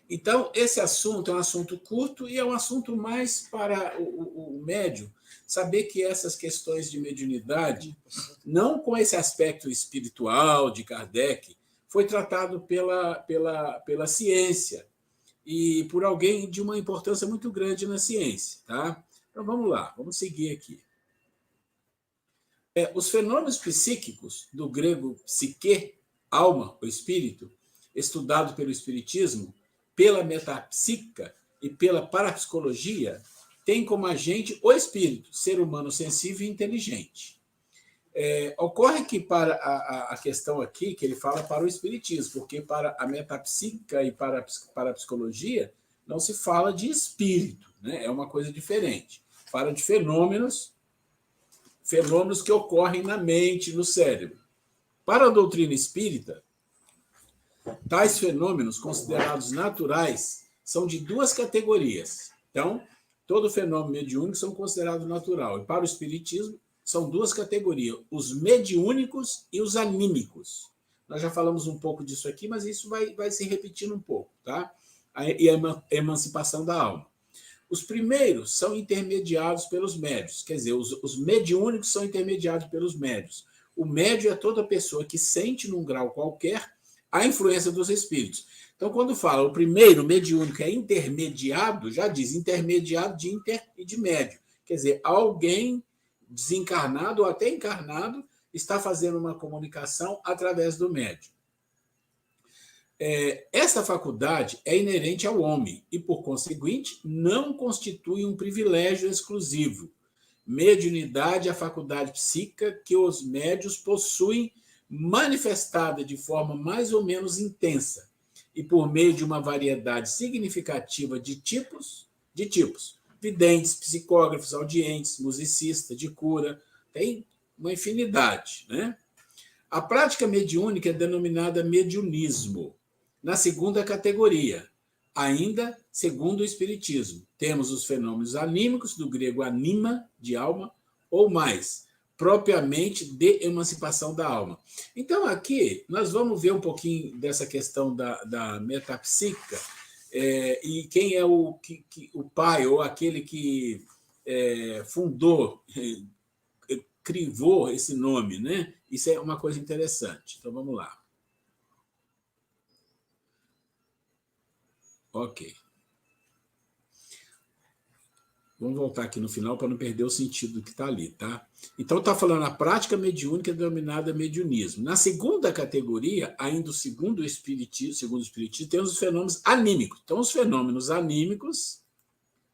Então, esse assunto é um assunto curto e é um assunto mais para o médium saber que essas questões de mediunidade, não com esse aspecto espiritual de Kardec, foi tratado pela ciência e por alguém de uma importância muito grande na ciência. Tá? Então, vamos lá, vamos seguir aqui. Os fenômenos psíquicos, do grego psique, alma ou espírito, estudado pelo espiritismo, pela metapsíquica e pela parapsicologia, têm como agente o espírito, ser humano sensível e inteligente. Ocorre que para a questão aqui, que ele fala para o espiritismo, porque para a metapsíquica e para a psicologia não se fala de espírito, né? É uma coisa diferente. Fala de fenômenos que ocorrem na mente, no cérebro. Para a doutrina espírita, tais fenômenos considerados naturais são de duas categorias. Então, todo fenômeno mediúnico são considerados natural. E para o espiritismo, são duas categorias, os mediúnicos e os anímicos. Nós já falamos um pouco disso aqui, mas isso vai se repetindo um pouco, tá? E a emancipação da alma. Os primeiros são intermediados pelos médios, quer dizer, os mediúnicos são intermediados pelos médios. O médio é toda pessoa que sente, num grau qualquer, a influência dos espíritos. Então, quando fala o primeiro mediúnico é intermediado, já diz intermediado de inter e de médio. Quer dizer, alguém desencarnado ou até encarnado está fazendo uma comunicação através do médium. Essa faculdade é inerente ao homem e, por conseguinte, não constitui um privilégio exclusivo. Mediunidade é a faculdade psíquica que os médios possuem, manifestada de forma mais ou menos intensa e por meio de uma variedade significativa de tipos, videntes, psicógrafos, audientes, musicistas, de cura, tem uma infinidade, né? A prática mediúnica é denominada mediunismo. Na segunda categoria, ainda segundo o Espiritismo, temos os fenômenos anímicos, do grego anima, de alma, ou mais, propriamente de emancipação da alma. Então, aqui, nós vamos ver um pouquinho dessa questão da metapsíquica, e quem é o pai, ou aquele que fundou, crivou esse nome, né? Isso é uma coisa interessante. Então, vamos lá. Ok. Vamos voltar aqui no final para não perder o sentido do que está ali, tá? Então, está falando a prática mediúnica denominada mediunismo. Na segunda categoria, ainda segundo o Espiritismo, temos os fenômenos anímicos. Então, os fenômenos anímicos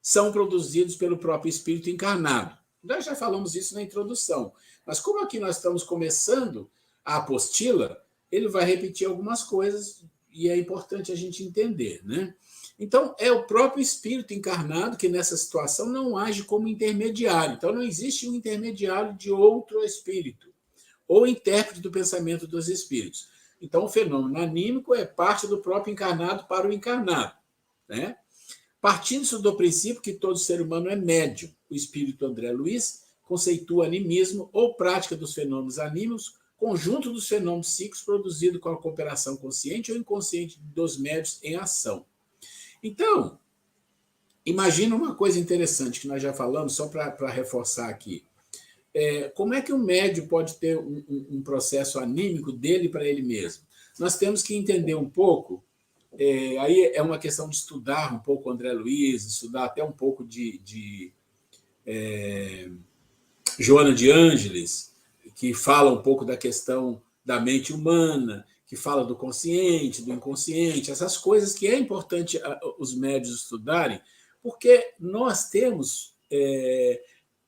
são produzidos pelo próprio espírito encarnado. Nós já falamos isso na introdução. Mas como aqui nós estamos começando a apostila, ele vai repetir algumas coisas e é importante a gente entender, né? Então, é o próprio espírito encarnado que, nessa situação, não age como intermediário. Então, não existe um intermediário de outro espírito, ou intérprete do pensamento dos espíritos. Então, o fenômeno anímico é parte do próprio encarnado para o encarnado, né? Partindo-se do princípio que todo ser humano é médium, o espírito André Luiz conceitua animismo ou prática dos fenômenos anímicos, conjunto dos fenômenos psíquicos produzido com a cooperação consciente ou inconsciente dos médios em ação. Então, imagina uma coisa interessante que nós já falamos, só para reforçar aqui. Como é que o médium pode ter um processo anímico dele para ele mesmo? Nós temos que entender um pouco, aí é uma questão de estudar um pouco o André Luiz, estudar até um pouco de Joana de Ângeles, que fala um pouco da questão da mente humana, que fala do consciente, do inconsciente, essas coisas que é importante os médios estudarem, porque nós temos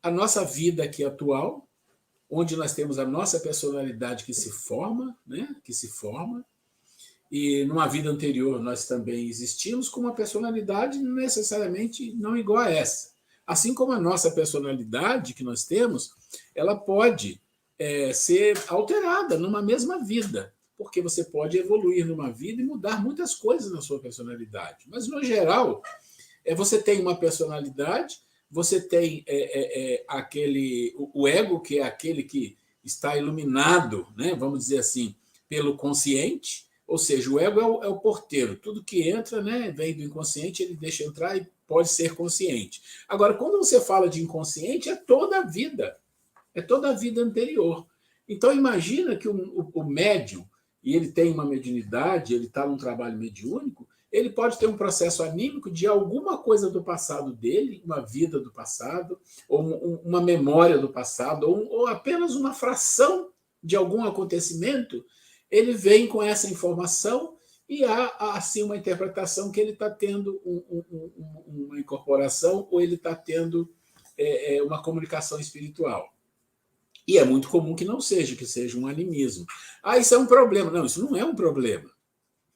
a nossa vida aqui atual, onde nós temos a nossa personalidade que se forma, né? E numa vida anterior nós também existimos com uma personalidade necessariamente não igual a essa. Assim como a nossa personalidade que nós temos, ela pode ser alterada numa mesma vida, porque você pode evoluir numa vida e mudar muitas coisas na sua personalidade. Mas, no geral, você tem uma personalidade, você tem o ego, que é aquele que está iluminado, né, vamos dizer assim, pelo consciente, Ou seja, o ego é o porteiro. Tudo que entra, né, vem do inconsciente, ele deixa entrar e pode ser consciente. Agora, quando você fala de inconsciente, é toda a vida. É toda a vida anterior. Então, imagina que o médium, e ele tem uma mediunidade, ele está num trabalho mediúnico, ele pode ter um processo anímico de alguma coisa do passado dele, uma vida do passado, ou uma memória do passado, ou apenas uma fração de algum acontecimento. Ele vem com essa informação e há assim uma interpretação que ele está tendo uma incorporação ou ele está tendo uma comunicação espiritual. E é muito comum que seja um animismo. Ah, isso é um problema. Não, isso não é um problema.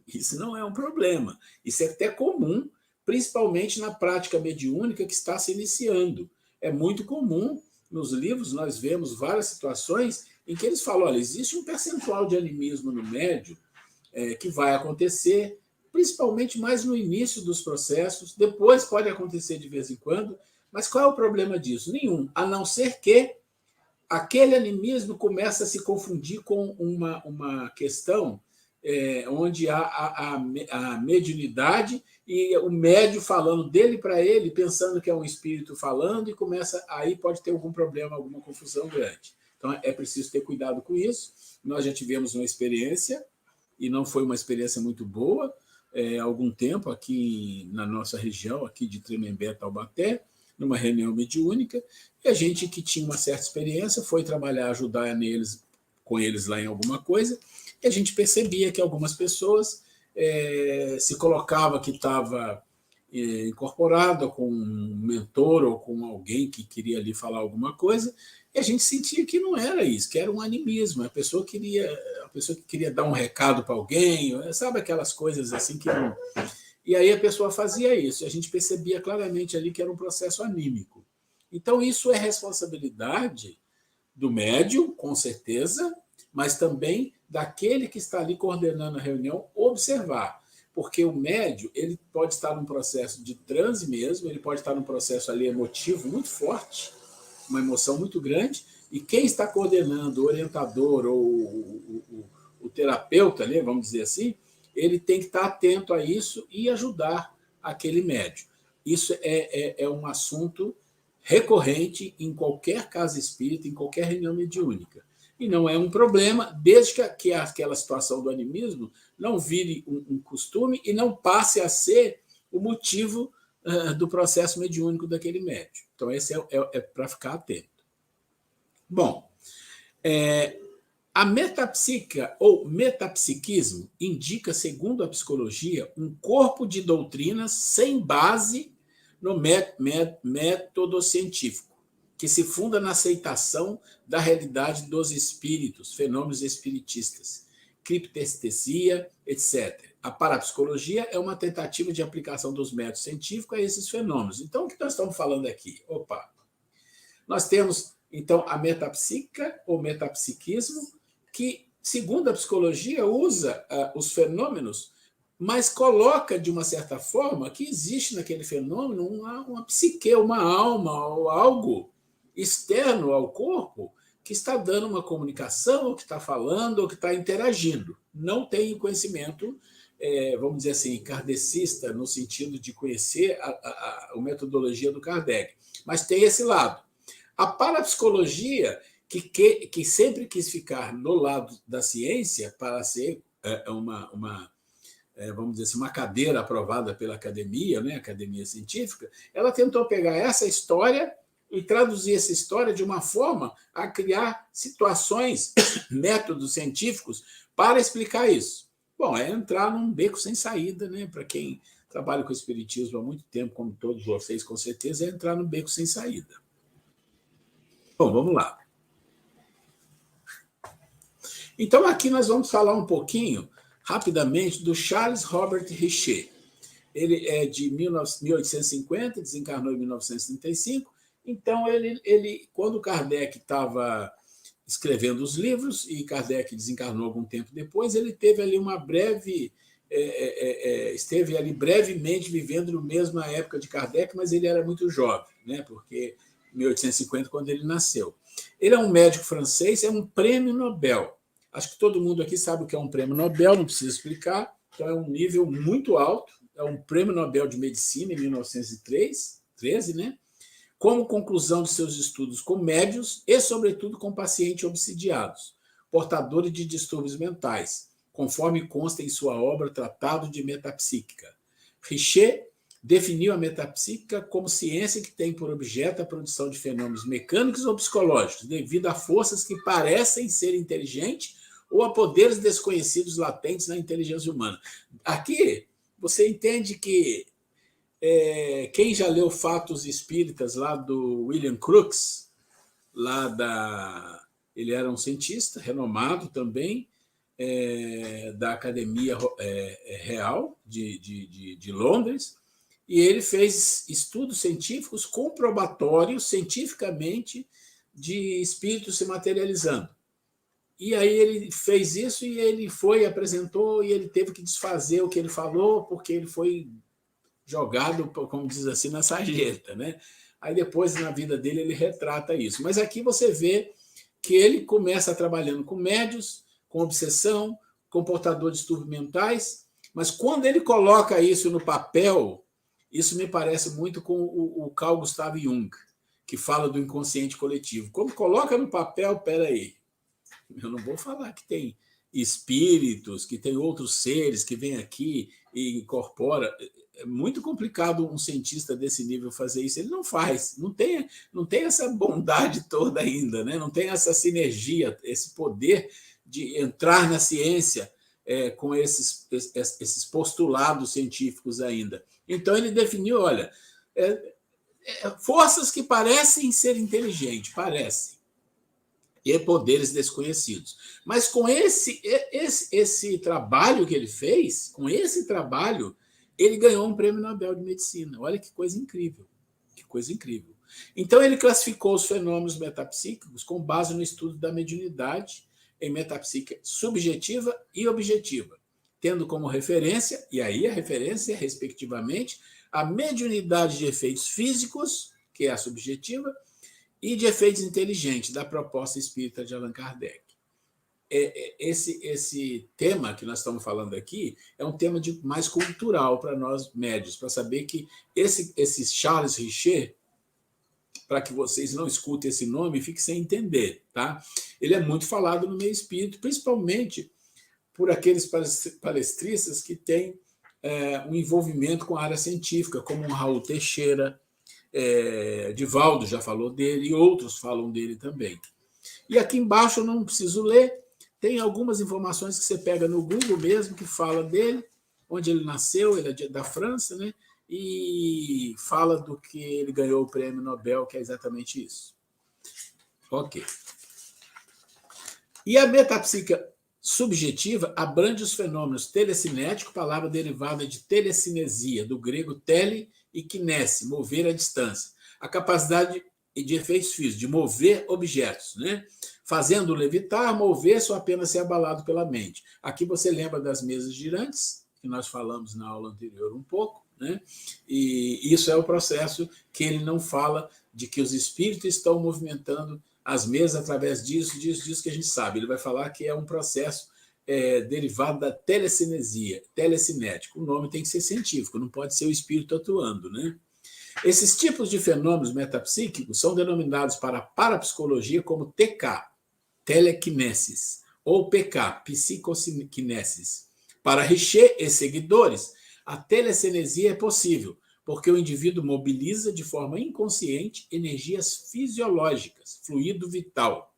Isso não é um problema. Isso é até comum, principalmente na prática mediúnica que está se iniciando. É muito comum, nos livros nós vemos várias situações em que eles falam, olha, existe um percentual de animismo no médium que vai acontecer, principalmente mais no início dos processos, depois pode acontecer de vez em quando, mas qual é o problema disso? Nenhum, a não ser que aquele animismo começa a se confundir com uma questão onde há a mediunidade e o médium falando dele para ele, pensando que é um espírito falando, e começa aí pode ter algum problema, alguma confusão grande. Então é preciso ter cuidado com isso. Nós já tivemos uma experiência, e não foi uma experiência muito boa, há algum tempo aqui na nossa região, aqui de Tremembé, Taubaté, numa reunião mediúnica, e a gente que tinha uma certa experiência foi trabalhar, ajudar com eles lá em alguma coisa, e a gente percebia que algumas pessoas se colocava que estava incorporado com um mentor ou com alguém que queria ali falar alguma coisa, e a gente sentia que não era isso, que era um animismo, a pessoa que queria dar um recado para alguém, sabe aquelas coisas assim que não... E aí a pessoa fazia isso, e a gente percebia claramente ali que era um processo anímico. Então, isso é responsabilidade do médium, com certeza, mas também daquele que está ali coordenando a reunião, observar. Porque o médium ele pode estar num processo de transe mesmo, ele pode estar num processo ali emotivo muito forte, uma emoção muito grande, e quem está coordenando, o orientador ou o terapeuta, né, vamos dizer assim, ele tem que estar atento a isso e ajudar aquele médium. Isso é um assunto recorrente em qualquer casa espírita, em qualquer reunião mediúnica. E não é um problema, desde que aquela situação do animismo não vire um costume e não passe a ser o motivo do processo mediúnico daquele médium. Então, esse é para ficar atento. Bom, a metapsíquica ou metapsiquismo indica, segundo a psicologia, um corpo de doutrinas sem base no método científico, que se funda na aceitação da realidade dos espíritos, fenômenos espiritistas, criptestesia, etc. A parapsicologia é uma tentativa de aplicação dos métodos científicos a esses fenômenos. Então, o que nós estamos falando aqui? Nós temos, então, a metapsíquica ou metapsiquismo, que, segundo a psicologia, usa os fenômenos, mas coloca, de uma certa forma, que existe naquele fenômeno uma psique, uma alma, ou algo externo ao corpo que está dando uma comunicação, ou que está falando, ou que está interagindo. Não tem conhecimento, vamos dizer assim, kardecista, no sentido de conhecer a metodologia do Kardec, mas tem esse lado. A parapsicologia, que sempre quis ficar no lado da ciência para ser vamos dizer assim, uma cadeira aprovada pela academia, né, academia científica, ela tentou pegar essa história e traduzir essa história de uma forma a criar situações, métodos científicos para explicar isso. Bom, é entrar num beco sem saída, né? Para quem trabalha com espiritismo há muito tempo, como todos vocês, com certeza, é entrar num beco sem saída. Bom, vamos lá. Então, aqui nós vamos falar um pouquinho, rapidamente, do Charles Robert Richer. Ele é de 1850, desencarnou em 1935. Então, quando Kardec estava escrevendo os livros, e Kardec desencarnou algum tempo depois, ele teve ali uma breve... esteve ali brevemente vivendo na mesma época de Kardec, mas ele era muito jovem, né? Porque 1850, quando ele nasceu. Ele é um médico francês, é um prêmio Nobel. Acho que todo mundo aqui sabe o que é um prêmio Nobel, não precisa explicar. Então, é um nível muito alto. É um prêmio Nobel de Medicina, em 1913, né? Como conclusão de seus estudos com médios e, sobretudo, com pacientes obsidiados, portadores de distúrbios mentais, conforme consta em sua obra Tratado de Metapsíquica. Richer definiu a metapsíquica como ciência que tem por objeto a produção de fenômenos mecânicos ou psicológicos, devido a forças que parecem ser inteligentes ou a poderes desconhecidos latentes na inteligência humana. Aqui, você entende que quem já leu Fatos Espíritas, lá do William Crookes, ele era um cientista renomado também, da Academia Real de Londres, e ele fez estudos científicos comprobatórios, cientificamente, de espíritos se materializando. E aí ele fez isso e ele foi, apresentou, e ele teve que desfazer o que ele falou, porque ele foi jogado, como diz assim, na sarjeta, né? Aí depois, na vida dele, ele retrata isso. Mas aqui você vê que ele começa trabalhando com médios, com obsessão, com portador de distúrbios mentais, mas quando ele coloca isso no papel, isso me parece muito com o Carl Gustav Jung, que fala do inconsciente coletivo. Quando coloca no papel, peraí, eu não vou falar que tem espíritos, que tem outros seres que vêm aqui e incorpora. É muito complicado um cientista desse nível fazer isso. Ele não faz, não tem essa bondade toda ainda, né? Não tem essa sinergia, esse poder de entrar na ciência com esses postulados científicos ainda. Então, ele definiu, olha, forças que parecem ser inteligentes, parecem, e poderes desconhecidos. Mas com esse trabalho que ele fez, com esse trabalho, ele ganhou um prêmio Nobel de Medicina. Olha que coisa incrível. Que coisa incrível. Então, ele classificou os fenômenos metapsíquicos com base no estudo da mediunidade em metapsíquica subjetiva e objetiva, tendo como referência, e aí a referência, respectivamente, a mediunidade de efeitos físicos, que é a subjetiva, e de efeitos inteligentes, da proposta espírita de Allan Kardec. Esse tema que nós estamos falando aqui é um tema mais cultural para nós médios, para saber que esse Charles Richer, para que vocês não escutem esse nome e fiquem sem entender, tá? Ele é muito falado no meio espírito, principalmente por aqueles palestristas que têm um envolvimento com a área científica, como o Raul Teixeira, Divaldo já falou dele, e outros falam dele também. E aqui embaixo, eu não preciso ler, tem algumas informações que você pega no Google mesmo, que fala dele, onde ele nasceu, ele é da França, né? E fala do que ele ganhou o prêmio Nobel, que é exatamente isso. Ok. E a metapsíquica subjetiva abrange os fenômenos telecinéticos, palavra derivada de telecinesia, do grego tele e kinese, mover à distância. A capacidade de efeitos físicos, de mover objetos, né? Fazendo levitar, mover-se ou apenas ser abalado pela mente. Aqui você lembra das mesas girantes, que nós falamos na aula anterior um pouco, né? E isso é o processo que ele não fala de que os espíritos estão movimentando as mesas através disso que a gente sabe. Ele vai falar que é um processo derivado da telecinesia, telecinético. O nome tem que ser científico, não pode ser o espírito atuando, né? Esses tipos de fenômenos metapsíquicos são denominados para a parapsicologia como TK, telequinesis, ou PK, psicoquinesis. Para Richer e seguidores, a telecinesia é possível, porque o indivíduo mobiliza de forma inconsciente energias fisiológicas, fluido vital,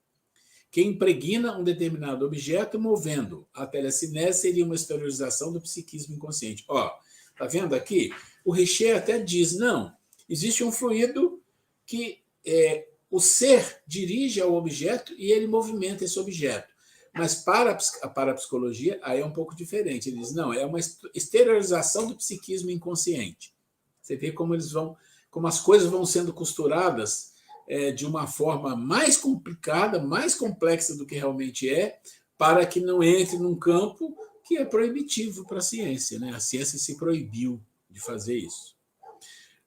que impregna um determinado objeto movendo. A telecinese seria uma exteriorização do psiquismo inconsciente. Ó, tá vendo aqui? O Richer até diz, não, existe um fluido que o ser dirige ao objeto e ele movimenta esse objeto. Mas para a parapsicologia, aí é um pouco diferente. Ele diz, não, é uma exteriorização do psiquismo inconsciente. Você vê como como as coisas vão sendo costuradas de uma forma mais complicada, mais complexa do que realmente é, para que não entre num campo que é proibitivo para a ciência, né? A ciência se proibiu de fazer isso.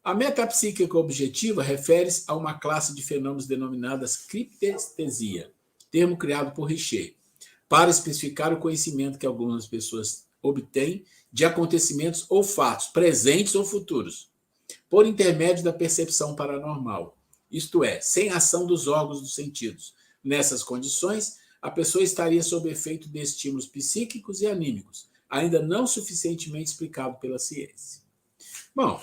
A metapsíquica objetiva refere-se a uma classe de fenômenos denominadas criptestesia, termo criado por Richer, para especificar o conhecimento que algumas pessoas obtêm de acontecimentos ou fatos, presentes ou futuros, por intermédio da percepção paranormal, isto é, sem ação dos órgãos dos sentidos. Nessas condições, a pessoa estaria sob efeito de estímulos psíquicos e anímicos, ainda não suficientemente explicado pela ciência. Bom,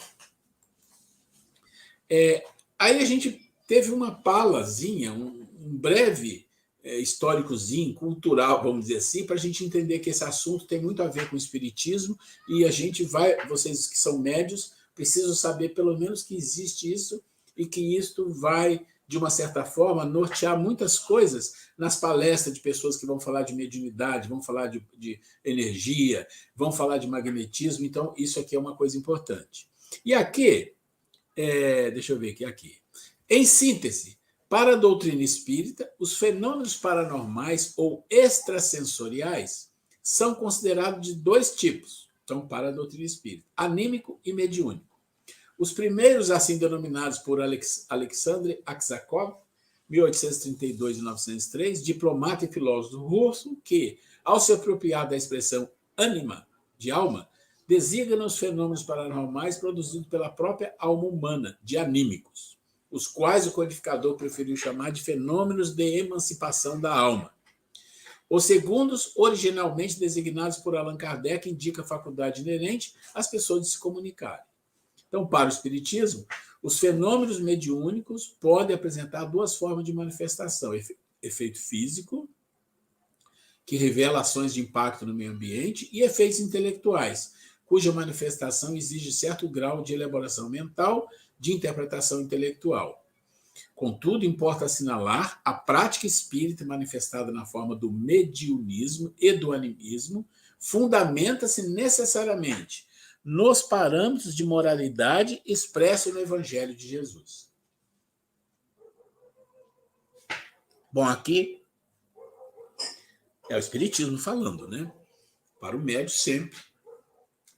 aí a gente teve uma palazinha, um breve históricozinho, cultural, vamos dizer assim, para a gente entender que esse assunto tem muito a ver com o espiritismo e a gente vai, vocês que são médios, precisam saber pelo menos que existe isso e que isto vai, de uma certa forma, nortear muitas coisas nas palestras de pessoas que vão falar de mediunidade, vão falar de energia, vão falar de magnetismo. Então, isso aqui é uma coisa importante. E aqui, deixa eu ver aqui. Em síntese, para a doutrina espírita, os fenômenos paranormais ou extrasensoriais são considerados de dois tipos. Então, para a doutrina espírita, anímico e mediúnico. Os primeiros, assim denominados por Alexandre Aksakov, 1832 e 1903, diplomata e filósofo russo, que, ao se apropriar da expressão ânima, de alma, designa os fenômenos paranormais produzidos pela própria alma humana, de anímicos, os quais o codificador preferiu chamar de fenômenos de emancipação da alma. Os segundos, originalmente designados por Allan Kardec, indica a faculdade inerente às pessoas de se comunicarem. Então, para o espiritismo, os fenômenos mediúnicos podem apresentar duas formas de manifestação: efeito físico, que revela ações de impacto no meio ambiente, e efeitos intelectuais, cuja manifestação exige certo grau de elaboração mental, de interpretação intelectual. Contudo, importa assinalar a prática espírita manifestada na forma do mediunismo e do animismo, fundamenta-se necessariamente nos parâmetros de moralidade expressos no Evangelho de Jesus. Bom, aqui é o Espiritismo falando, né? Para o médium sempre,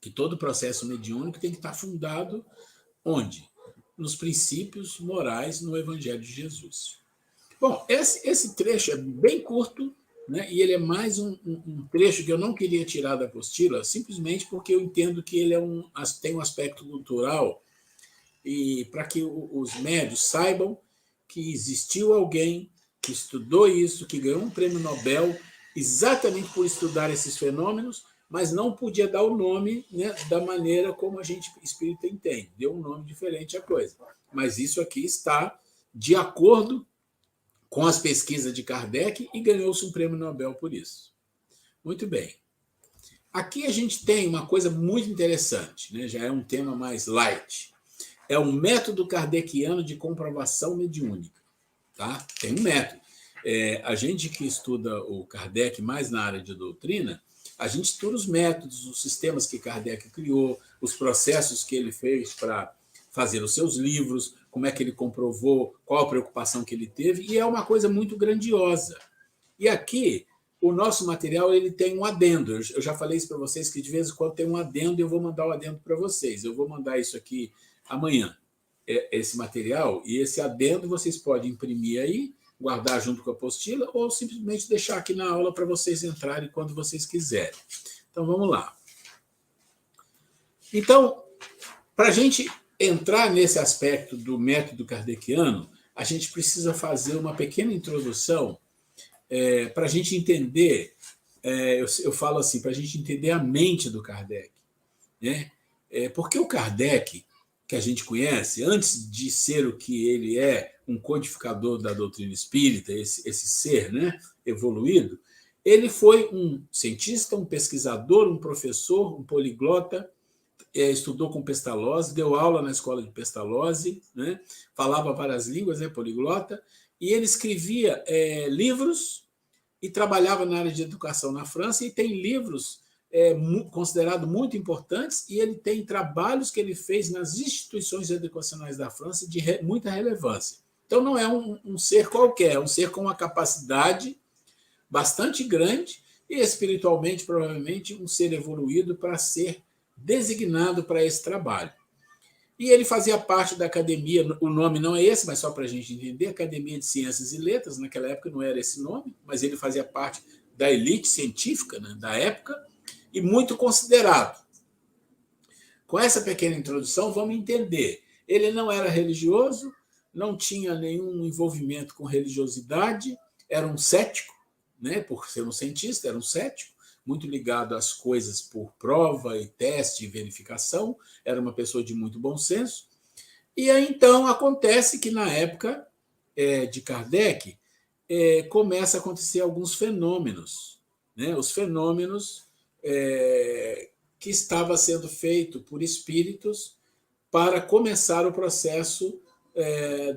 que todo processo mediúnico tem que estar fundado onde? Nos princípios morais no Evangelho de Jesus. Bom, esse trecho é bem curto, né? E ele é mais um trecho que eu não queria tirar da apostila, simplesmente porque eu entendo que ele tem um aspecto cultural e para que os médios saibam que existiu alguém que estudou isso, que ganhou um prêmio Nobel exatamente por estudar esses fenômenos, mas não podia dar o nome, né, da maneira como a gente espírita entende. Deu um nome diferente à coisa. Mas isso aqui está de acordo com as pesquisas de Kardec e ganhou-se um prêmio Nobel por isso. Muito bem. Aqui a gente tem uma coisa muito interessante, né? Já é um tema mais light. É o método kardeciano de comprovação mediúnica. Tá? Tem um método. A gente que estuda o Kardec mais na área de doutrina, a gente estuda os métodos, os sistemas que Kardec criou, os processos que ele fez para fazer os seus livros, como é que ele comprovou, qual a preocupação que ele teve, e é uma coisa muito grandiosa. E aqui, o nosso material ele tem um adendo. Eu já falei isso para vocês, que de vez em quando tem um adendo, e eu vou mandar o adendo para vocês. Eu vou mandar isso aqui amanhã, esse material, e esse adendo vocês podem imprimir aí, guardar junto com a apostila, ou simplesmente deixar aqui na aula para vocês entrarem quando vocês quiserem. Então, vamos lá. Então, para a gente entrar nesse aspecto do método kardeciano, a gente precisa fazer uma pequena introdução para a gente entender, eu falo assim, para a gente entender a mente do Kardec. Né? Porque o Kardec, que a gente conhece, antes de ser o que ele é, um codificador da doutrina espírita, esse ser, né, evoluído, ele foi um cientista, um pesquisador, um professor, um poliglota, estudou com Pestalozzi, deu aula na escola de Pestalozzi, né, falava várias línguas, né, poliglota, e ele escrevia livros e trabalhava na área de educação na França, e tem livros considerados muito importantes, e ele tem trabalhos que ele fez nas instituições educacionais da França de muita relevância. Então, não é um ser qualquer, é um ser com uma capacidade bastante grande e, espiritualmente, provavelmente, um ser evoluído para ser designado para esse trabalho. E ele fazia parte da academia, o nome não é esse, mas só para a gente entender, Academia de Ciências e Letras, naquela época não era esse nome, mas ele fazia parte da elite científica, né, da época, e muito considerado. Com essa pequena introdução, vamos entender. Ele não era religioso, não tinha nenhum envolvimento com religiosidade, era um cético, né, por ser um cientista, era um cético, muito ligado às coisas por prova e teste e verificação, era uma pessoa de muito bom senso. E aí, então, acontece que, na época de Kardec, começa a acontecer alguns fenômenos. Né? Os fenômenos que estava sendo feito por espíritos para começar o processo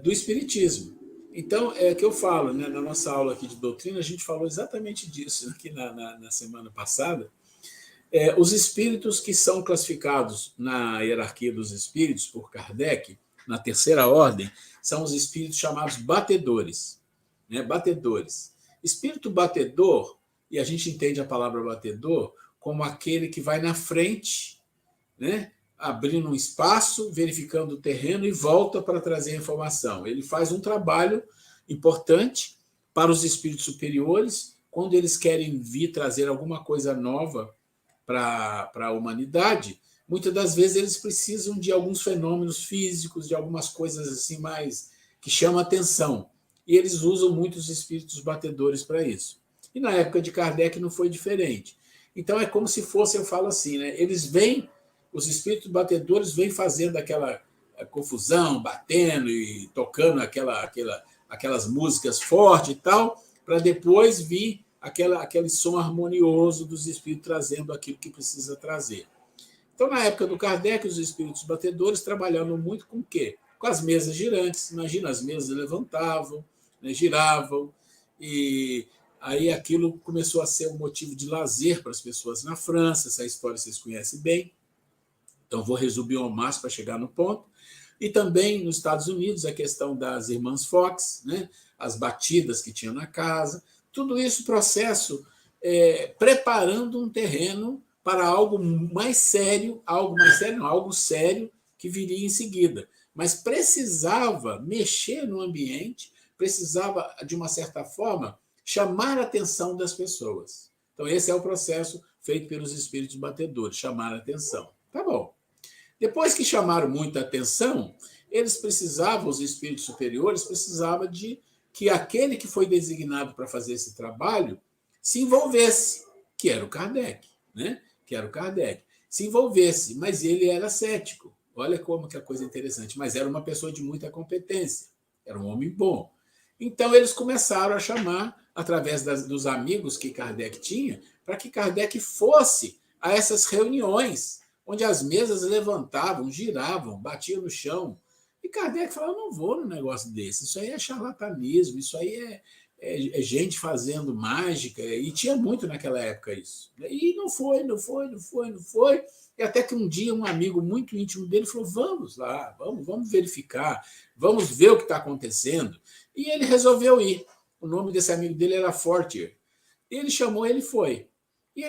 do espiritismo. Então, é que eu falo, né, na nossa aula aqui de doutrina, a gente falou exatamente disso aqui na semana passada. Os espíritos que são classificados na hierarquia dos espíritos por Kardec, na terceira ordem, são os espíritos chamados batedores. Né? Batedores. Espírito batedor, e a gente entende a palavra batedor como aquele que vai na frente, né? Abrindo um espaço, verificando o terreno e volta para trazer a informação. Ele faz um trabalho importante para os espíritos superiores, quando eles querem vir trazer alguma coisa nova para a humanidade. Muitas das vezes eles precisam de alguns fenômenos físicos, de algumas coisas assim mais que chamam a atenção. E eles usam muito os espíritos batedores para isso. E na época de Kardec não foi diferente. Então é como se fosse, eu falo assim, né? Eles vêm, os espíritos batedores vêm fazendo aquela confusão, batendo e tocando aquelas músicas fortes e tal, para depois vir aquele som harmonioso dos espíritos trazendo aquilo que precisa trazer. Então, na época do Kardec, os espíritos batedores trabalhavam muito com o quê? Com as mesas girantes. Imagina, as mesas levantavam, né, giravam, e aí aquilo começou a ser um motivo de lazer para as pessoas na França. Essa história vocês conhecem bem. Então, vou resumir ao máximo para chegar no ponto. E também nos Estados Unidos, a questão das irmãs Fox, né, as batidas que tinham na casa. Tudo isso, processo preparando um terreno para algo mais sério, algo sério que viria em seguida. Mas precisava mexer no ambiente, precisava, de uma certa forma, chamar a atenção das pessoas. Então, esse é o processo feito pelos espíritos batedores, chamar a atenção. Tá bom. Depois que chamaram muita atenção, eles precisavam, os espíritos superiores, precisavam de que aquele que foi designado para fazer esse trabalho se envolvesse, que era o Kardec, né? Que era o Kardec. Se envolvesse, mas ele era cético. Olha como que a coisa é interessante. Mas era uma pessoa de muita competência. Era um homem bom. Então, eles começaram a chamar, através dos amigos que Kardec tinha, para que Kardec fosse a essas reuniões, onde as mesas levantavam, giravam, batiam no chão. E Kardec falou, não vou num negócio desse, isso aí é charlatanismo, isso aí é gente fazendo mágica, e tinha muito naquela época isso. E não foi. E até que um dia um amigo muito íntimo dele falou, vamos lá, vamos verificar, vamos ver o que está acontecendo. E ele resolveu ir. O nome desse amigo dele era Fortier. Ele chamou, ele foi. E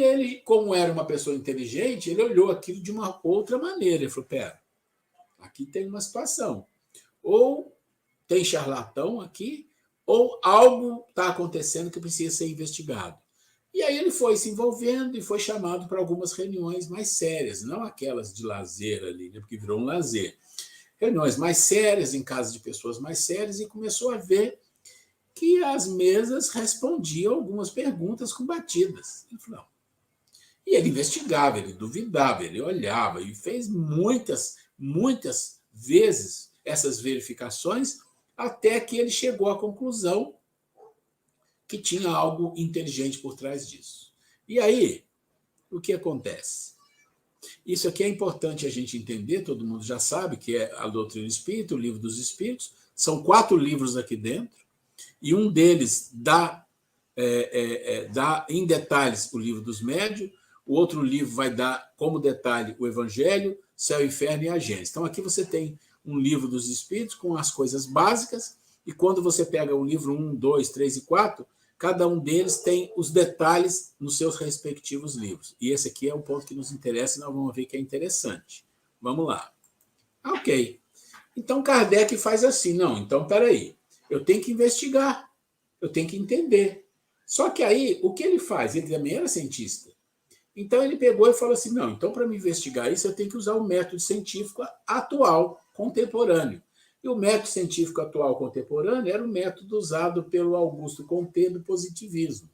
ele, como era uma pessoa inteligente, ele olhou aquilo de uma outra maneira. Ele falou, pera, aqui tem uma situação. Ou tem charlatão aqui, ou algo está acontecendo que precisa ser investigado. E aí ele foi se envolvendo e foi chamado para algumas reuniões mais sérias, não aquelas de lazer ali, né, porque virou um lazer. Reuniões mais sérias, em casa de pessoas mais sérias, e começou a ver que as mesas respondiam algumas perguntas com batidas. Ele falou, não. E ele investigava, ele duvidava, ele olhava e fez muitas vezes essas verificações até que ele chegou à conclusão que tinha algo inteligente por trás disso. E aí, o que acontece? Isso aqui é importante a gente entender, todo mundo já sabe que é a doutrina espírita, o livro dos espíritos, são 4 livros aqui dentro, e um deles dá em detalhes o livro dos médiuns, o outro livro vai dar como detalhe o Evangelho, Céu, Inferno e a Gênesis. Então, aqui você tem um livro dos Espíritos com as coisas básicas, e quando você pega o livro 1, 2, 3 e 4, cada um deles tem os detalhes nos seus respectivos livros. E esse aqui é o ponto que nos interessa, e nós vamos ver que é interessante. Vamos lá. Ok. Então, Kardec faz assim, não, então, peraí, eu tenho que investigar, eu tenho que entender. Só que aí, o que ele faz? Ele também era cientista. Então, ele pegou e falou assim, não, então, para me investigar isso, eu tenho que usar o método científico atual, contemporâneo. E o método científico atual contemporâneo era o método usado pelo Augusto Comte do positivismo.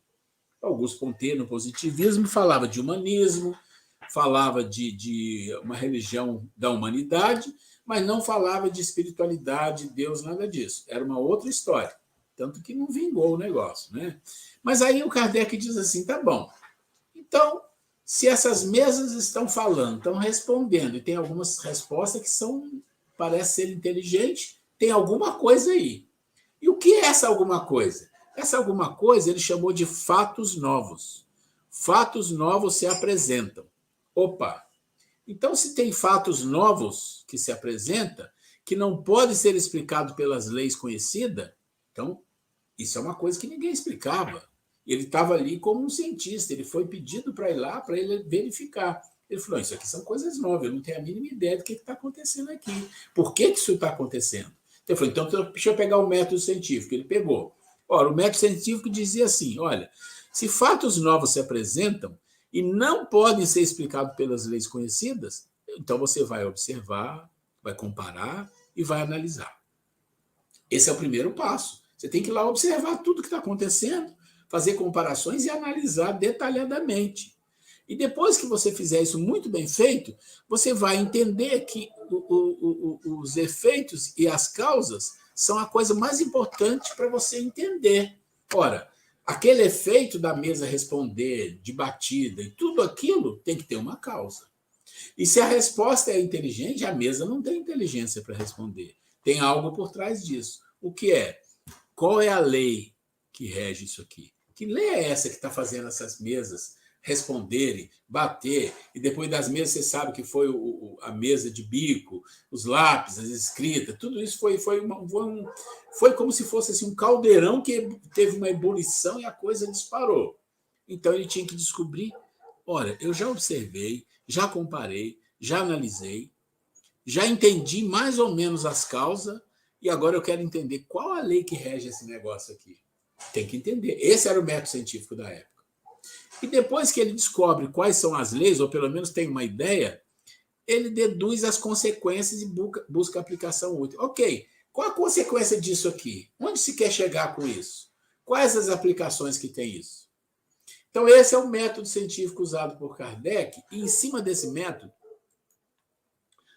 Augusto Comte, no positivismo, falava de humanismo, falava de uma religião da humanidade, mas não falava de espiritualidade, Deus, nada disso. Era uma outra história. Tanto que não vingou o negócio, né? Mas aí o Kardec diz assim, tá bom. Então, se essas mesas estão falando, estão respondendo, e tem algumas respostas que parece ser inteligentes, tem alguma coisa aí. E o que é essa alguma coisa? Essa alguma coisa ele chamou de fatos novos. Fatos novos se apresentam. Opa! Então, se tem fatos novos que se apresentam, que não podem ser explicados pelas leis conhecidas, então, isso é uma coisa que ninguém explicava. Ele estava ali como um cientista, ele foi pedido para ir lá, para ele verificar. Ele falou, isso aqui são coisas novas, eu não tenho a mínima ideia do que está acontecendo aqui. Por que isso está acontecendo? Então, ele falou, então deixa eu pegar o método científico. Ele pegou. Ora, o método científico dizia assim, olha, se fatos novos se apresentam e não podem ser explicados pelas leis conhecidas, então você vai observar, vai comparar e vai analisar. Esse é o primeiro passo. Você tem que ir lá observar tudo que está acontecendo, fazer comparações e analisar detalhadamente. E depois que você fizer isso muito bem feito, você vai entender que os efeitos e as causas são a coisa mais importante para você entender. Ora, aquele efeito da mesa responder, de batida, e tudo aquilo tem que ter uma causa. E se a resposta é inteligente, a mesa não tem inteligência para responder. Tem algo por trás disso. O que é? Qual é a lei que rege isso aqui? Que lei é essa que está fazendo essas mesas responderem, bater, e depois das mesas você sabe que foi a mesa de bico, os lápis, as escritas, tudo isso foi como se fosse assim, um caldeirão que teve uma ebulição e a coisa disparou. Então ele tinha que descobrir, olha, eu já observei, já comparei, já analisei, já entendi mais ou menos as causas, e agora eu quero entender qual a lei que rege esse negócio aqui. Tem que entender. Esse era o método científico da época. E depois que ele descobre quais são as leis, ou pelo menos tem uma ideia, ele deduz as consequências e busca aplicação útil. Ok, qual a consequência disso aqui? Onde se quer chegar com isso? Quais as aplicações que tem isso? Então, esse é o método científico usado por Kardec, e em cima desse método,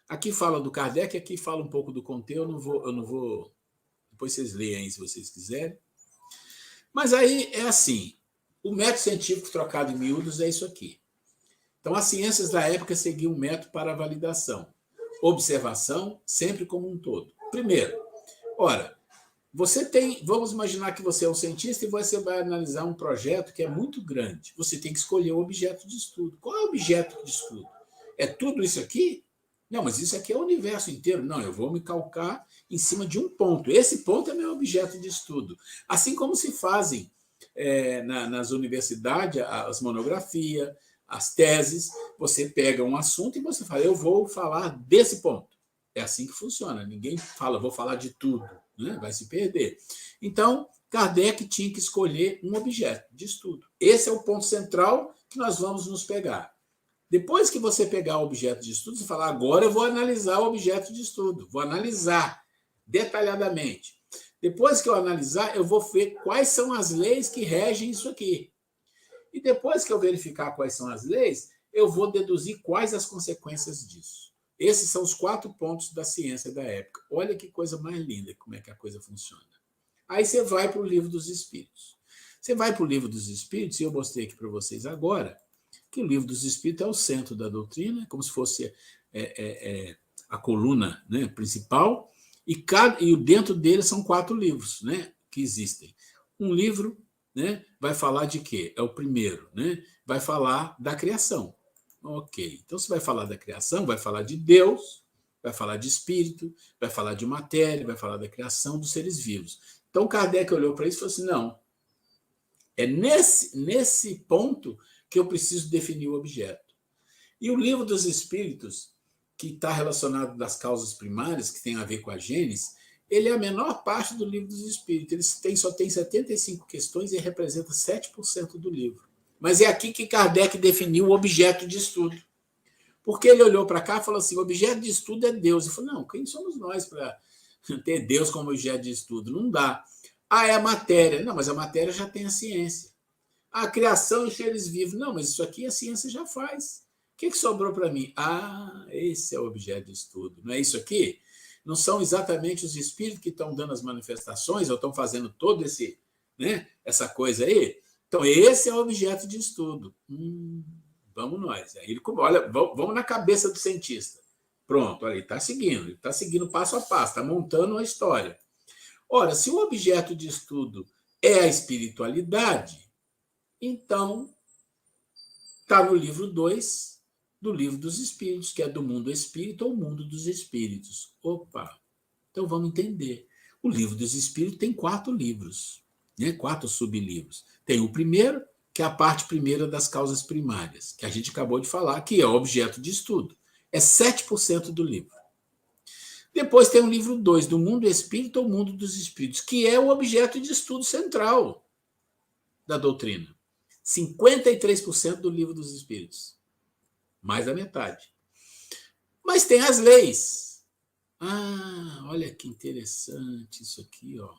aqui fala do Kardec, aqui fala um pouco do Comte, eu não vou. Depois vocês leem aí se vocês quiserem. Mas aí é assim, o método científico trocado em miúdos é isso aqui. Então, as ciências da época seguiam um método para a validação. Observação, sempre como um todo. Primeiro, ora, vamos imaginar que você é um cientista e você vai analisar um projeto que é muito grande. Você tem que escolher o objeto de estudo. Qual é o objeto de estudo? É tudo isso aqui? Não, mas isso aqui é o universo inteiro. Não, eu vou me calcar em cima de um ponto. Esse ponto é meu objeto de estudo. Assim como se fazem nas universidades as monografias, as teses, você pega um assunto e você fala, eu vou falar desse ponto. É assim que funciona. Ninguém fala, vou falar de tudo, né? Vai se perder. Então, Kardec tinha que escolher um objeto de estudo. Esse é o ponto central que nós vamos nos pegar. Depois que você pegar o objeto de estudo, você fala, agora eu vou analisar o objeto de estudo, vou analisar detalhadamente. Depois que eu analisar, eu vou ver quais são as leis que regem isso aqui. E depois que eu verificar quais são as leis, eu vou deduzir quais as consequências disso. Esses são os 4 pontos da ciência da época. Olha que coisa mais linda, como é que a coisa funciona. Aí você vai para o Livro dos Espíritos. Você vai para o Livro dos Espíritos, e eu mostrei aqui para vocês agora, que o Livro dos Espíritos é o centro da doutrina, como se fosse a coluna, né, principal, e dentro dele são 4 livros, né, que existem. Um livro, né, vai falar de quê? É o primeiro, né? Vai falar da criação. Ok, então se vai falar da criação, vai falar de Deus, vai falar de espírito, vai falar de matéria, vai falar da criação dos seres vivos. Então Kardec olhou para isso e falou assim, não, é nesse ponto que eu preciso definir o objeto. E o Livro dos Espíritos, que está relacionado das causas primárias, que tem a ver com a Gênese, ele é a menor parte do Livro dos Espíritos. Ele só tem 75 questões e representa 7% do livro. Mas é aqui que Kardec definiu o objeto de estudo. Porque ele olhou para cá e falou assim, o objeto de estudo é Deus. Ele falou, não, quem somos nós para ter Deus como objeto de estudo? Não dá. Ah, é a matéria. Não, mas a matéria já tem a ciência. A criação e os seres vivos. Não, mas isso aqui a ciência já faz. O que sobrou para mim? Ah, esse é o objeto de estudo. Não é isso aqui? Não são exatamente os espíritos que estão dando as manifestações ou estão fazendo todo essa coisa aí? Então, esse é o objeto de estudo. Vamos nós. Aí ele, olha, vamos na cabeça do cientista. Pronto, olha, ele está seguindo passo a passo, está montando uma história. Ora, se o objeto de estudo é a espiritualidade, então está no livro 2 do Livro dos Espíritos, que é do mundo espírita ou mundo dos espíritos. Opa! Então vamos entender. O Livro dos Espíritos tem 4 livros, 4 sublivros. Tem o primeiro, que é a parte primeira das causas primárias, que a gente acabou de falar, que é o objeto de estudo. É 7% do livro. Depois tem o livro 2, do mundo espírita ou mundo dos espíritos, que é o objeto de estudo central da doutrina. 53% do Livro dos Espíritos. Mais da metade. Mas tem as leis. Ah, olha que interessante isso aqui, ó.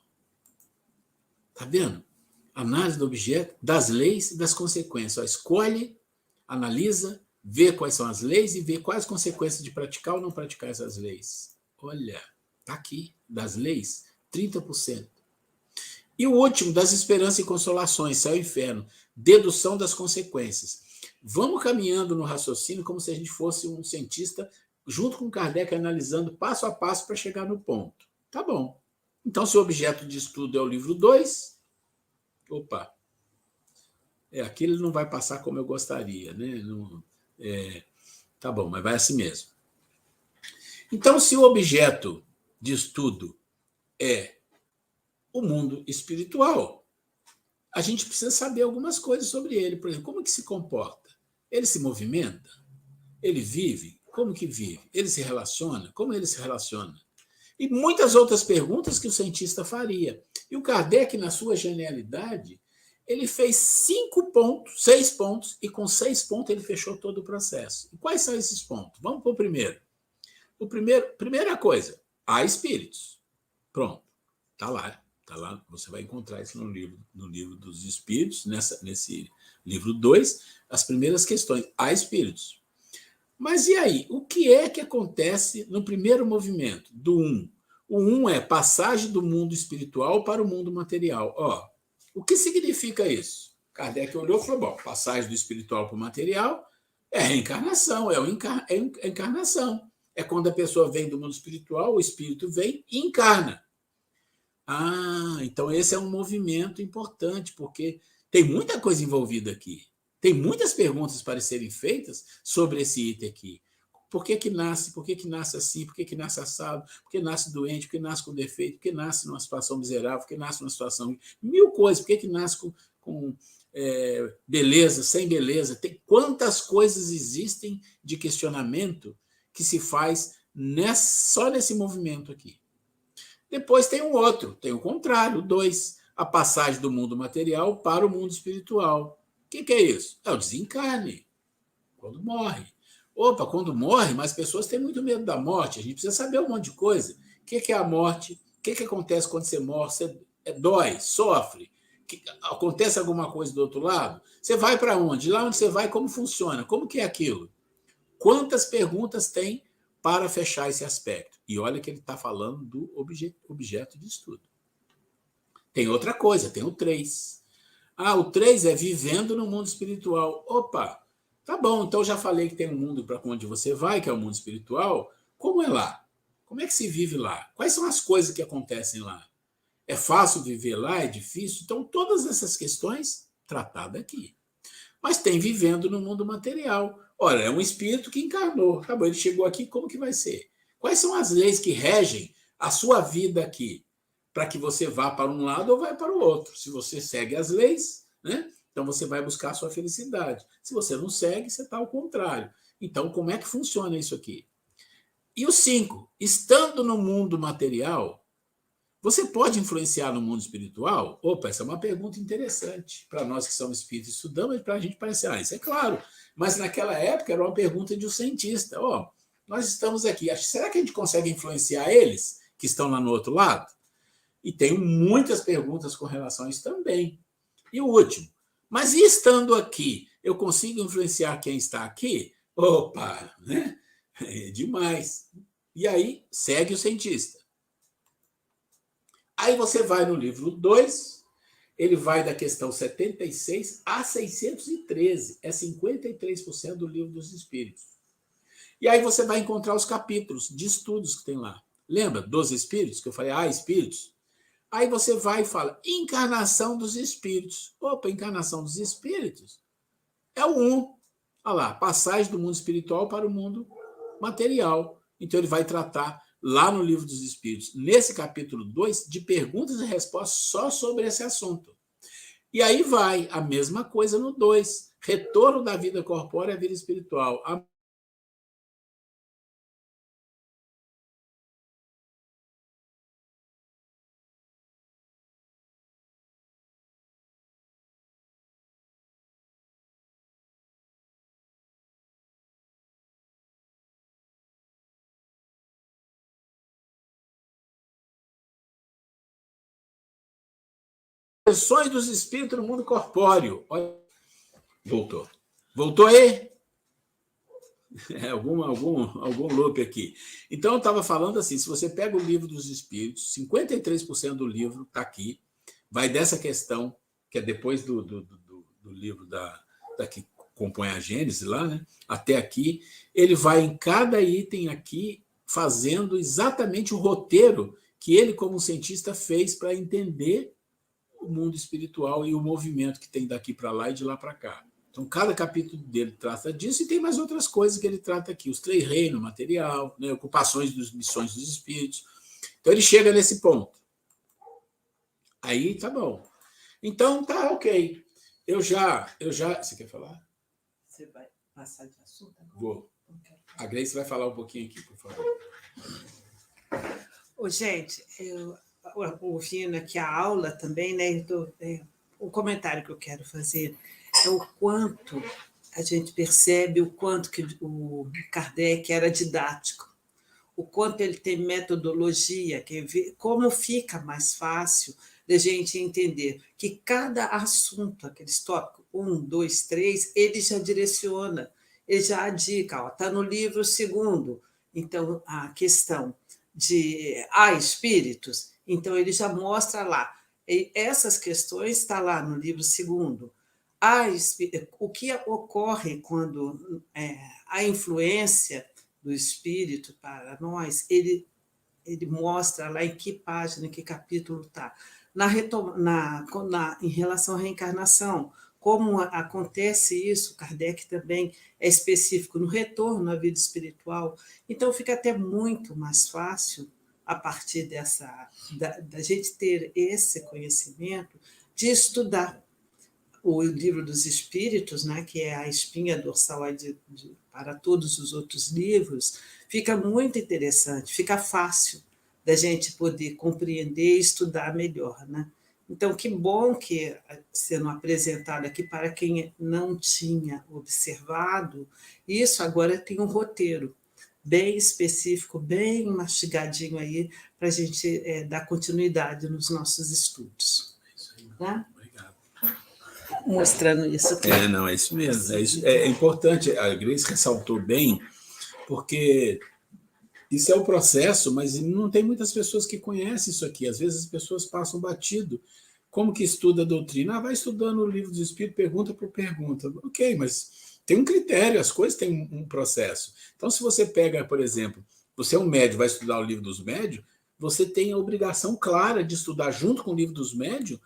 Tá vendo? Análise do objeto, das leis e das consequências. Ó, escolhe, analisa, vê quais são as leis e vê quais as consequências de praticar ou não praticar essas leis. Olha, tá aqui, das leis, 30%. E o último, das esperanças e consolações, céu e inferno, dedução das consequências. Vamos caminhando no raciocínio como se a gente fosse um cientista, junto com Kardec, analisando passo a passo para chegar no ponto. Tá bom. Então, se o objeto de estudo é o livro 2, opa, aquilo não vai passar como eu gostaria, né? Não, tá bom, mas vai assim mesmo. Então, se o objeto de estudo é o mundo espiritual, a gente precisa saber algumas coisas sobre ele. Por exemplo, como que se comporta? Ele se movimenta? Ele vive? Como que vive? Ele se relaciona? Como ele se relaciona? E muitas outras perguntas que o cientista faria. E o Kardec, na sua genialidade, ele fez 6 pontos, e com 6 pontos ele fechou todo o processo. E quais são esses pontos? Vamos para o primeiro. Primeira coisa, há espíritos. Pronto, está lá. Tá lá, você vai encontrar isso no livro dos Espíritos, nesse livro 2, as primeiras questões. Há espíritos. Mas e aí? O que é que acontece no primeiro movimento, do 1? O 1 é passagem do mundo espiritual para o mundo material. Ó, o que significa isso? Kardec olhou e falou, bom, passagem do espiritual para o material é reencarnação, é encarnação. É quando a pessoa vem do mundo espiritual, o espírito vem e encarna. Ah, então esse é um movimento importante, porque tem muita coisa envolvida aqui. Tem muitas perguntas para serem feitas sobre esse item aqui. Por que nasce? Por que nasce assim? Por que nasce assado? Por que nasce doente? Por que nasce com defeito? Por que nasce numa situação miserável? Por que nasce numa situação... Mil coisas. Por que nasce com beleza, sem beleza? Quantas coisas existem de questionamento que se faz só nesse movimento aqui? Depois tem um outro, tem o contrário, o 2, a passagem do mundo material para o mundo espiritual. O que é isso? É o desencarne, quando morre. Opa, quando morre, mas as pessoas têm muito medo da morte, a gente precisa saber um monte de coisa. O que é a morte? O que acontece quando você morre? Você dói, sofre? Acontece alguma coisa do outro lado? Você vai para onde? Lá onde você vai, como funciona? Como que é aquilo? Quantas perguntas tem para fechar esse aspecto? E olha que ele está falando do objeto de estudo. Tem outra coisa, tem o 3. Ah, o 3 é vivendo no mundo espiritual. Opa, tá bom, então já falei que tem um mundo para onde você vai, que é o mundo espiritual. Como é lá? Como é que se vive lá? Quais são as coisas que acontecem lá? É fácil viver lá? É difícil? Então, todas essas questões tratadas aqui. Mas tem vivendo no mundo material. Olha, é um espírito que encarnou. Tá bom, ele chegou aqui, como que vai ser? Quais são as leis que regem a sua vida aqui? Para que você vá para um lado ou vai para o outro. Se você segue as leis, né? Então você vai buscar a sua felicidade. Se você não segue, você está ao contrário. Então, como é que funciona isso aqui? E o 5, estando no mundo material, Você pode influenciar no mundo espiritual? Opa, essa é uma pergunta interessante. Para nós que somos espíritos e estudamos, para a gente parece, isso é claro. Mas naquela época era uma pergunta de um cientista. Nós estamos aqui, será que a gente consegue influenciar eles que estão lá no outro lado? E tenho muitas perguntas com relação a isso também. E o último, mas e estando aqui, eu consigo influenciar quem está aqui? Opa, né? É demais. E aí, segue o cientista. Aí você vai no livro 2, ele vai da questão 76 a 613. É 53% do livro dos Espíritos. E aí você vai encontrar os capítulos de estudos que tem lá. Lembra dos Espíritos? Que eu falei, Espíritos. Aí você vai e fala, encarnação dos Espíritos. Opa, encarnação dos Espíritos é o 1. Olha lá, passagem do mundo espiritual para o mundo material. Então ele vai tratar lá no Livro dos Espíritos, nesse capítulo 2, de perguntas e respostas só sobre esse assunto. E aí vai a mesma coisa no 2, retorno da vida corpórea à vida espiritual. Expressões dos espíritos no mundo corpóreo. Olha, voltou. Voltou aí? Algum loop aqui. Então, eu estava falando assim, se você pega o Livro dos Espíritos, 53% do livro está aqui, vai dessa questão, que é depois do livro da que compõe a Gênese lá, né? Até aqui, ele vai em cada item aqui, fazendo exatamente o roteiro que ele, como cientista, fez para entender o mundo espiritual e o movimento que tem daqui para lá e de lá para cá. Então, cada capítulo dele trata disso e tem mais outras coisas que ele trata aqui. Os 3 reinos, material, né, ocupações dos missões dos espíritos. Então, ele chega nesse ponto. Aí, tá bom. Então, tá ok. Eu já... Você quer falar? Você vai passar de assunto agora? Vou. A Grace vai falar um pouquinho aqui, por favor. Gente, eu ouvindo aqui a aula também, né? O comentário que eu quero fazer é o quanto a gente percebe o quanto que o Kardec era didático, o quanto ele tem metodologia, como fica mais fácil da gente entender que cada assunto, aqueles tópicos, 1, 2, 3, ele já direciona, ele já indica, está no livro 2º, então a questão de espíritos, então ele já mostra lá. E essas questões estão lá no livro 2º. O que ocorre quando a influência do espírito para nós, ele mostra lá em que página, em que capítulo está. Em relação à reencarnação, como acontece isso, Kardec também é específico no retorno à vida espiritual. Então, fica até muito mais fácil, a partir da gente ter esse conhecimento, de estudar o Livro dos Espíritos, né, que é a espinha dorsal para todos os outros livros, fica muito interessante, fica fácil da gente poder compreender e estudar melhor, né? Então, que bom que sendo apresentado aqui para quem não tinha observado, isso agora tem um roteiro bem específico, bem mastigadinho aí, para a gente dar continuidade nos nossos estudos. Tá? Mostrando isso aqui. Não, é isso mesmo. É importante, a Grace ressaltou bem, porque isso é o processo, mas não tem muitas pessoas que conhecem isso aqui. Às vezes as pessoas passam batido. Como que estuda a doutrina? Vai estudando o Livro do Espírito, pergunta por pergunta. Ok, mas tem um critério, as coisas têm um processo. Então, se você pega, por exemplo, você é um médium, vai estudar o Livro dos Médiuns, você tem a obrigação clara de estudar junto com o Livro dos Médiuns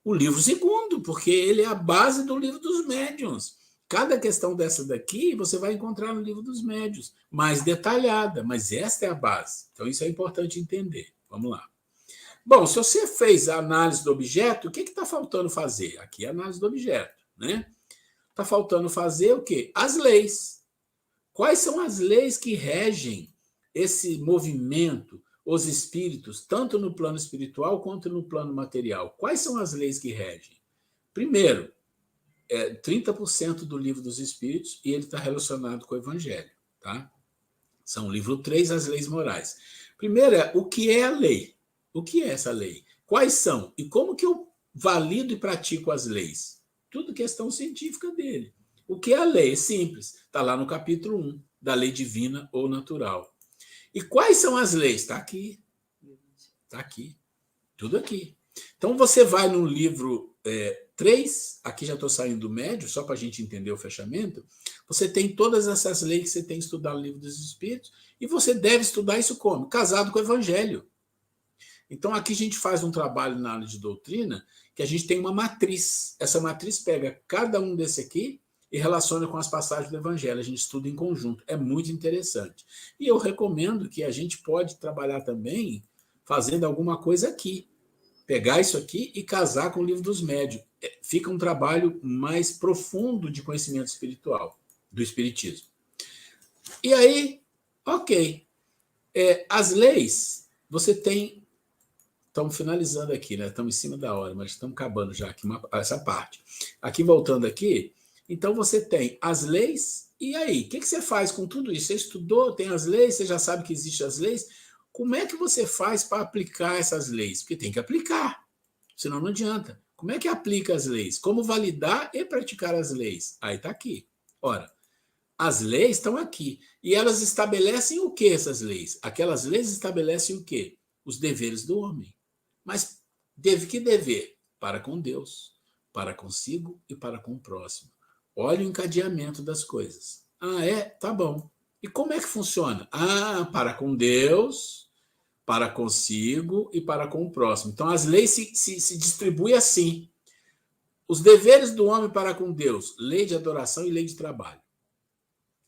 o livro 2º, porque ele é a base do Livro dos Médiuns. Cada questão dessa daqui você vai encontrar no Livro dos Médiuns, mais detalhada, mas esta é a base. Então, isso é importante entender. Vamos lá. Bom, se você fez a análise do objeto, o que está faltando fazer? Aqui é a análise do objeto, né? Está faltando fazer o quê? As leis. Quais são as leis que regem esse movimento? os espíritos, tanto no plano espiritual quanto no plano material. Quais são as leis que regem? Primeiro, 30% do livro dos espíritos, e ele está relacionado com o evangelho. Tá? São o livro 3, as leis morais. Primeiro o que é a lei? O que é essa lei? Quais são? E como que eu valido e pratico as leis? Tudo questão científica dele. O que é a lei? É simples. Está lá no capítulo 1, da lei divina ou natural. E quais são as leis? Está aqui. Está aqui. Tudo aqui. Então, você vai no livro 3, aqui já estou saindo do médio, só para a gente entender o fechamento, você tem todas essas leis que você tem que estudar no livro dos Espíritos, e você deve estudar isso como? Casado com o Evangelho. Então, aqui a gente faz um trabalho na aula de doutrina, que a gente tem uma matriz. Essa matriz pega cada um desse aqui e relaciona com as passagens do Evangelho. A gente estuda em conjunto. É muito interessante. E eu recomendo que a gente pode trabalhar também fazendo alguma coisa aqui. Pegar isso aqui e casar com o livro dos médiuns. Fica um trabalho mais profundo de conhecimento espiritual, do espiritismo. E aí, ok. As leis, você tem... Estamos finalizando aqui, né? Estamos em cima da hora, mas estamos acabando já aqui essa parte. Aqui, voltando aqui, então você tem as leis, e aí? O que você faz com tudo isso? Você estudou, tem as leis, você já sabe que existem as leis. Como é que você faz para aplicar essas leis? Porque tem que aplicar, senão não adianta. Como é que aplica as leis? Como validar e praticar as leis? Aí está aqui. Ora, as leis estão aqui. E elas estabelecem o que, essas leis? Aquelas leis estabelecem o quê? Os deveres do homem. Mas que dever? Para com Deus, para consigo e para com o próximo. Olha o encadeamento das coisas. Tá bom. E como é que funciona? Para com Deus, para consigo e para com o próximo. Então, as leis se distribuem assim. Os deveres do homem para com Deus, lei de adoração e lei de trabalho.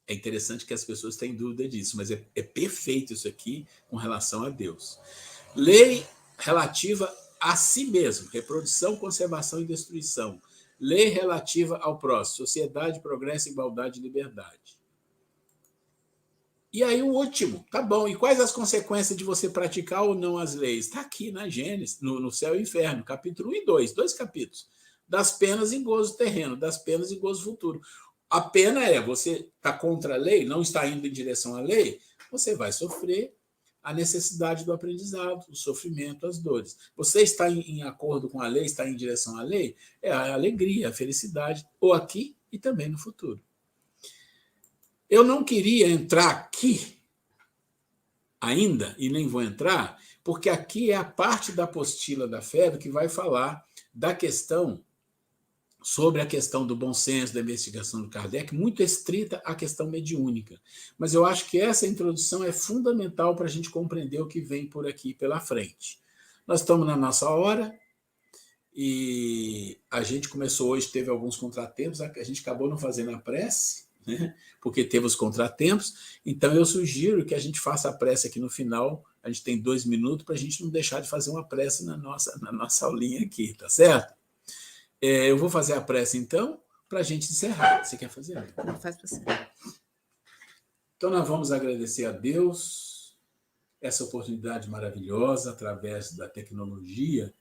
É interessante que as pessoas têm dúvida disso, mas é perfeito isso aqui com relação a Deus. Lei relativa a si mesmo, reprodução, conservação e destruição. Lei relativa ao próximo, sociedade, progresso, igualdade e liberdade. E aí o último, tá bom, e quais as consequências de você praticar ou não as leis? Está aqui na Gênesis, no Céu e Inferno, capítulo 1 e 2, 2 capítulos. Das penas e gozo terreno, das penas e gozo futuro. A pena você está contra a lei, não está indo em direção à lei, você vai sofrer a necessidade do aprendizado, o sofrimento, as dores. Você está em acordo com a lei, está em direção à lei, é a alegria, a felicidade, ou aqui e também no futuro. Eu não queria entrar aqui ainda, e nem vou entrar, porque aqui é a parte da apostila da Fedro que vai falar da questão, sobre a questão do bom senso, da investigação do Kardec, muito estrita a questão mediúnica. Mas eu acho que essa introdução é fundamental para a gente compreender o que vem por aqui pela frente. Nós estamos na nossa hora, e a gente começou hoje, teve alguns contratempos, a gente acabou não fazendo a prece, né? Porque teve os contratempos, então eu sugiro que a gente faça a prece aqui no final, a gente tem 2 minutos para a gente não deixar de fazer uma prece na nossa aulinha aqui, tá certo? Eu vou fazer a prece, então, para a gente encerrar. Você quer fazer? Não, faz você. Então, nós vamos agradecer a Deus essa oportunidade maravilhosa, através da tecnologia,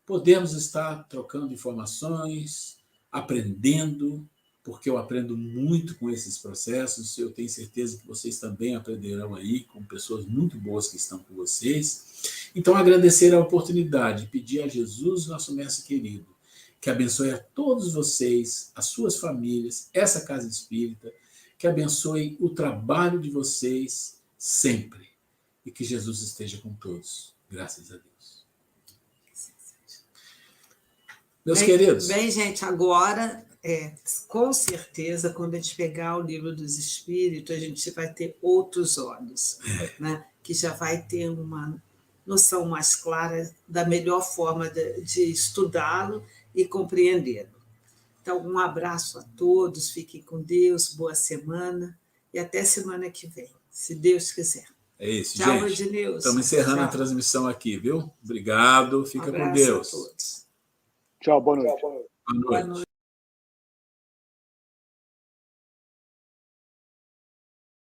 podemos estar trocando informações, aprendendo, porque eu aprendo muito com esses processos, eu tenho certeza que vocês também aprenderão aí, com pessoas muito boas que estão com vocês. Então, agradecer a oportunidade, pedir a Jesus, nosso mestre querido, que abençoe a todos vocês, as suas famílias, essa casa espírita, que abençoe o trabalho de vocês sempre, e que Jesus esteja com todos. Graças a Deus. Meus queridos. Bem, gente, agora... com certeza, quando a gente pegar o livro dos Espíritos, a gente vai ter outros olhos, né? Que já vai ter uma noção mais clara da melhor forma de estudá-lo e compreendê-lo. Então, um abraço a todos, fiquem com Deus, boa semana e até semana que vem, se Deus quiser. É isso, tchau, gente. Ednilson. Estamos encerrando a transmissão aqui, viu? Obrigado, fica com Deus. A todos. Tchau, boa noite. Boa noite.